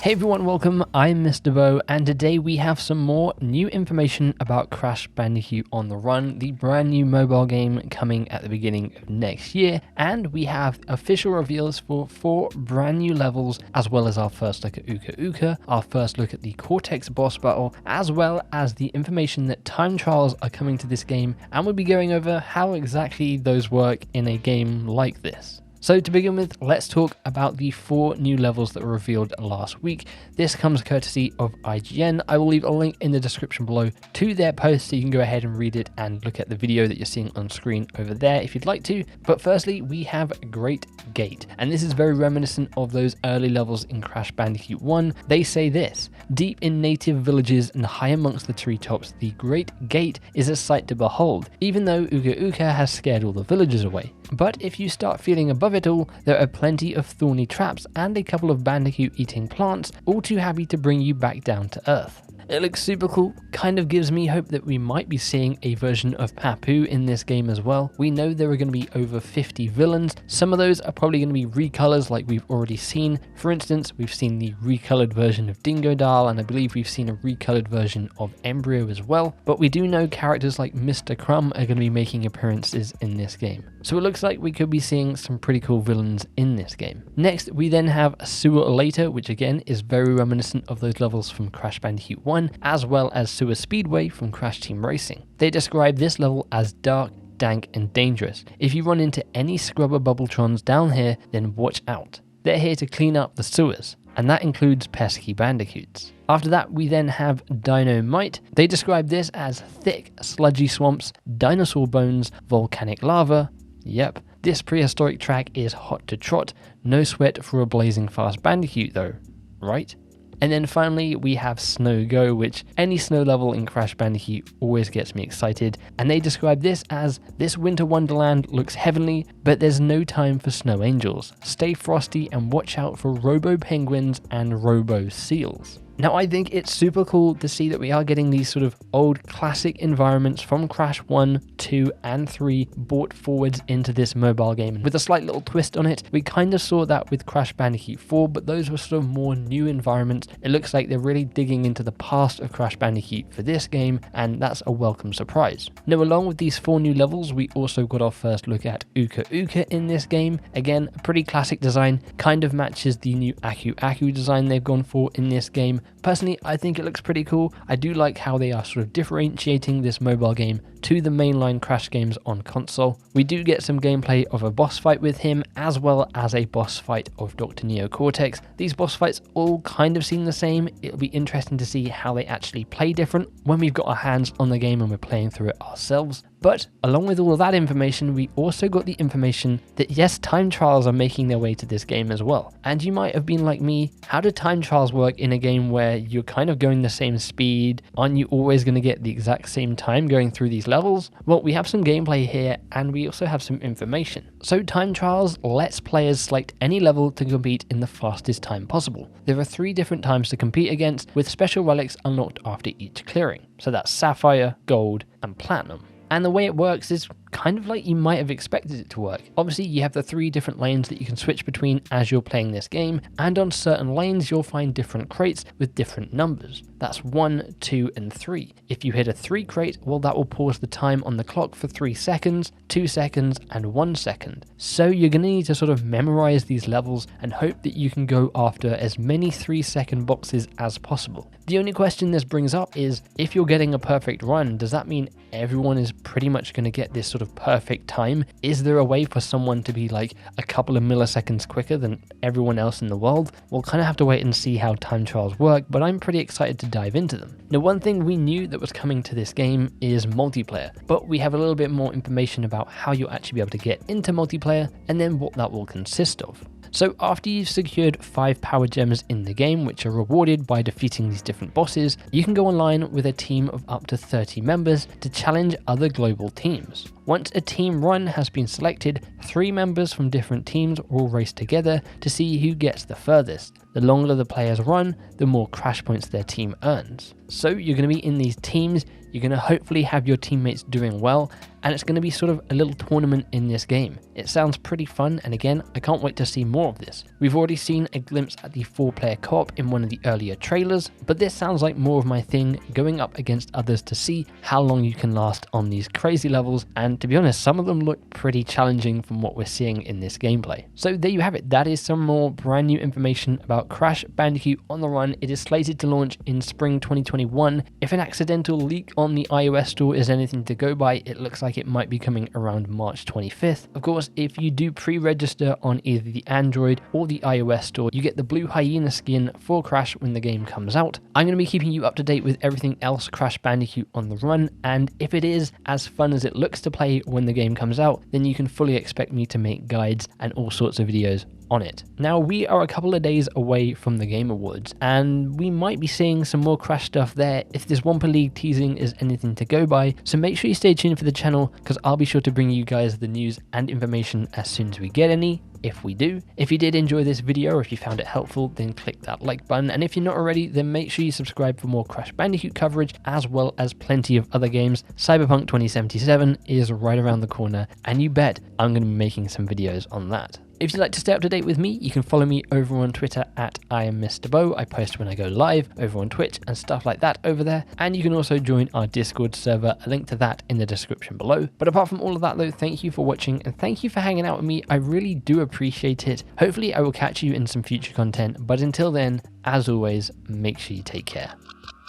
Hey everyone, welcome, I'm MisterBo, and today we have some more new information about Crash Bandicoot On The Run, the brand new mobile game coming at the beginning of next year, and we have official reveals for 4 brand new levels, as well as our first look at Uka Uka, our first look at the Cortex boss battle, as well as the information that time trials are coming to this game, and we'll be going over how exactly those work in a game like this. So to begin with, let's talk about the 4 new levels that were revealed last week. This comes courtesy of IGN. I will leave a link in the description below to their post so you can go ahead and read it and look at the video that you're seeing on screen over there if you'd like to. But firstly, we have Great Gate, and this is very reminiscent of those early levels in Crash Bandicoot 1. They say this: deep in native villages and high amongst the treetops, the Great Gate is a sight to behold, even though Uka Uka has scared all the villagers away. But if you start feeling above it all, there are plenty of thorny traps and a couple of bandicoot eating plants, all too happy to bring you back down to earth. It looks super cool, kind of gives me hope that we might be seeing a version of Papu in this game as well. We know there are going to be over 50 villains. Some of those are probably going to be recolors like we've already seen. For instance, we've seen the recolored version of Dingodile, and I believe we've seen a recolored version of Embryo as well. But we do know characters like Mr. Crumb are going to be making appearances in this game. So it looks like we could be seeing some pretty cool villains in this game. Next, we then have Sewer Later, which again is very reminiscent of those levels from Crash Bandicoot 1, as well as Sewer Speedway from Crash Team Racing. They describe this level as dark, dank, and dangerous. If you run into any scrubber bubbletrons down here, then watch out. They're here to clean up the sewers, and that includes pesky bandicoots. After that, we then have Dynamite. They describe this as thick, sludgy swamps, dinosaur bones, volcanic lava. Yep, this prehistoric track is hot to trot. No sweat for a blazing fast bandicoot though, right? And then finally, we have Snow Go, which any snow level in Crash Bandicoot always gets me excited. And they describe this as, this winter wonderland looks heavenly, but there's no time for snow angels. Stay frosty and watch out for robo penguins and robo seals. Now, I think it's super cool to see that we are getting these sort of old classic environments from Crash 1, 2, and 3 brought forwards into this mobile game. With a slight little twist on it, we kind of saw that with Crash Bandicoot 4, but those were sort of more new environments. It looks like they're really digging into the past of Crash Bandicoot for this game, and that's a welcome surprise. Now, along with these 4 new levels, we also got our first look at Uka Uka in this game. Again, a pretty classic design, kind of matches the new Aku Aku design they've gone for in this game. Personally, I think it looks pretty cool. I do like how they are sort of differentiating this mobile game to the mainline Crash games on console. We do get some gameplay of a boss fight with him, as well as a boss fight of Dr. Neo Cortex. These boss fights all kind of seem the same. It'll be interesting to see how they actually play different when we've got our hands on the game and we're playing through it ourselves. But along with all of that information, we also got the information that yes, time trials are making their way to this game as well. And you might have been like me, how do time trials work in a game where you're kind of going the same speed? Aren't you always going to get the exact same time going through these levels? Well, we have some gameplay here and we also have some information. So time trials lets players select any level to compete in the fastest time possible. There are 3 different times to compete against, with special relics unlocked after each clearing. So that's Sapphire, Gold, and Platinum. And the way it works is kind of like you might have expected it to work. Obviously, you have the 3 different lanes that you can switch between as you're playing this game, and on certain lanes you'll find different crates with different numbers. That's 1, 2, and 3. If you hit a 3 crate, well, that will pause the time on the clock for 3 seconds, 2 seconds, and 1 second. So you're going to need to sort of memorize these levels and hope that you can go after as many 3-second boxes as possible. The only question this brings up is, if you're getting a perfect run, does that mean everyone is pretty much going to get this sort of perfect time? Is there a way for someone to be like a couple of milliseconds quicker than everyone else in the world? We'll kind of have to wait and see how time trials work, but I'm pretty excited to dive into them. Now, one thing we knew that was coming to this game is multiplayer, but we have a little bit more information about how you'll actually be able to get into multiplayer and then what that will consist of. So after you've secured 5 power gems in the game, which are rewarded by defeating these different bosses, you can go online with a team of up to 30 members to challenge other global teams. Once a team run has been selected, 3 members from different teams will race together to see who gets the furthest. the longer the players run, the more Crash points their team earns. So you're going to be in these teams, you're going to hopefully have your teammates doing well, and it's going to be sort of a little tournament in this game. It sounds pretty fun, and again, I can't wait to see more of this. We've already seen a glimpse at the 4-player co-op in one of the earlier trailers, but this sounds like more of my thing, going up against others to see how long you can last on these crazy levels, and to be honest, some of them look pretty challenging from what we're seeing in this gameplay. So there you have it, that is some more brand new information about Crash Bandicoot On The Run. It is slated to launch in spring 2021. If an accidental leak on the iOS store is anything to go by, it looks like it might be coming around March 25th. Of course, if you do pre-register on either the Android or the iOS store, you get the blue hyena skin for Crash when the game comes out. I'm going to be keeping you up to date with everything else Crash Bandicoot On The Run, and if it is as fun as it looks to play when the game comes out, then you can fully expect me to make guides and all sorts of videos on it. Now, we are a couple of days away from the Game Awards, and we might be seeing some more Crash stuff there if this Wumpa League teasing is anything to go by, so make sure you stay tuned for the channel, because I'll be sure to bring you guys the news and information as soon as we get any, if we do. If you did enjoy this video, or if you found it helpful, then click that like button, and if you're not already, then make sure you subscribe for more Crash Bandicoot coverage, as well as plenty of other games. Cyberpunk 2077 is right around the corner, and you bet I'm going to be making some videos on that. If you'd like to stay up to date with me, you can follow me over on Twitter at @IamMisterBo. I post when I go live over on Twitch and stuff like that over there. And you can also join our Discord server, a link to that in the description below. But apart from all of that though, thank you for watching and thank you for hanging out with me. I really do appreciate it. Hopefully I will catch you in some future content. But until then, as always, make sure you take care.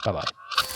Bye bye.